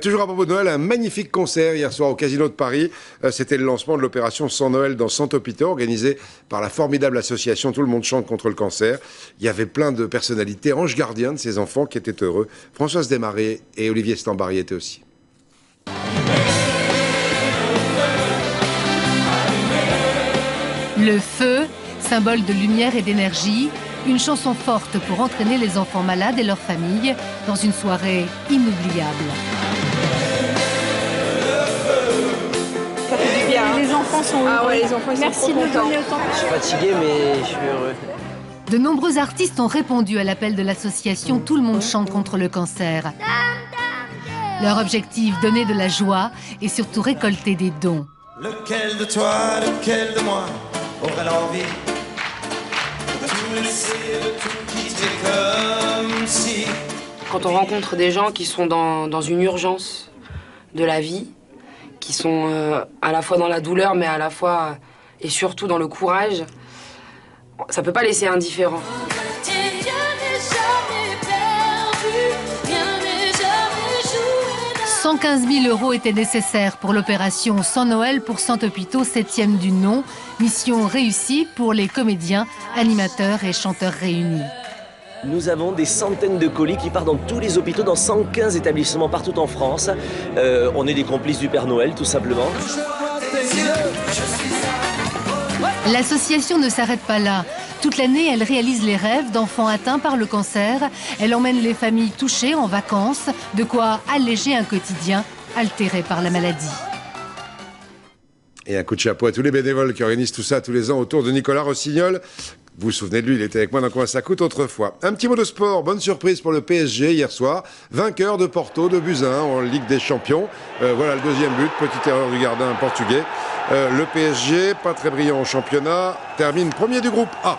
Toujours à propos de Noël, un magnifique concert hier soir au Casino de Paris. C'était le lancement de l'opération Sans Noël dans 100 hôpitaux, organisée par la formidable association Tout le monde chante contre le cancer. Il y avait plein de personnalités, anges gardiens de ces enfants qui étaient heureux. Françoise Desmarais et Olivier Stambary étaient aussi. Le feu, symbole de lumière et d'énergie, une chanson forte pour entraîner les enfants malades et leurs familles dans une soirée inoubliable. Ça fait du bien. Les enfants sont heureux. Ah ouais, les enfants ils Merci sont trop de nous contents. donner autant. Je suis fatigué, mais je suis heureux. De nombreux artistes ont répondu à l'appel de l'association Tout le monde chante contre le cancer. Leur objectif, donner de la joie et surtout récolter des dons. Lequel de toi, lequel de moi aurait l'envie de tout laisser, de tout quitter comme si... Quand on rencontre des gens qui sont dans une urgence de la vie, qui sont à la fois dans la douleur, mais à la fois et surtout dans le courage, ça peut pas laisser indifférent. 115 000 € étaient nécessaires pour l'opération Sans Noël pour 100 hôpitaux, 7e du nom. Mission réussie pour les comédiens, animateurs et chanteurs réunis. Nous avons des centaines de colis qui partent dans tous les hôpitaux, dans 115 établissements partout en France. On est des complices du Père Noël, tout simplement. L'association ne s'arrête pas là. Toute l'année, elle réalise les rêves d'enfants atteints par le cancer. Elle emmène les familles touchées en vacances, de quoi alléger un quotidien altéré par la maladie. Et un coup de chapeau à tous les bénévoles qui organisent tout ça tous les ans autour de Nicolas Rossignol. Vous vous souvenez de lui, il était avec moi dans Combien ça coûte autrefois. Un petit mot de sport, bonne surprise pour le PSG hier soir. Vainqueur de Porto, de buts 1 en Ligue des Champions. Voilà le deuxième but, petite erreur du gardien portugais. Le PSG, pas très brillant au championnat, termine premier du groupe A.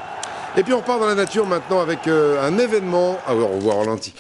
Et puis on repart dans la nature maintenant avec un événement. Ah oui, on revoit Rolanti.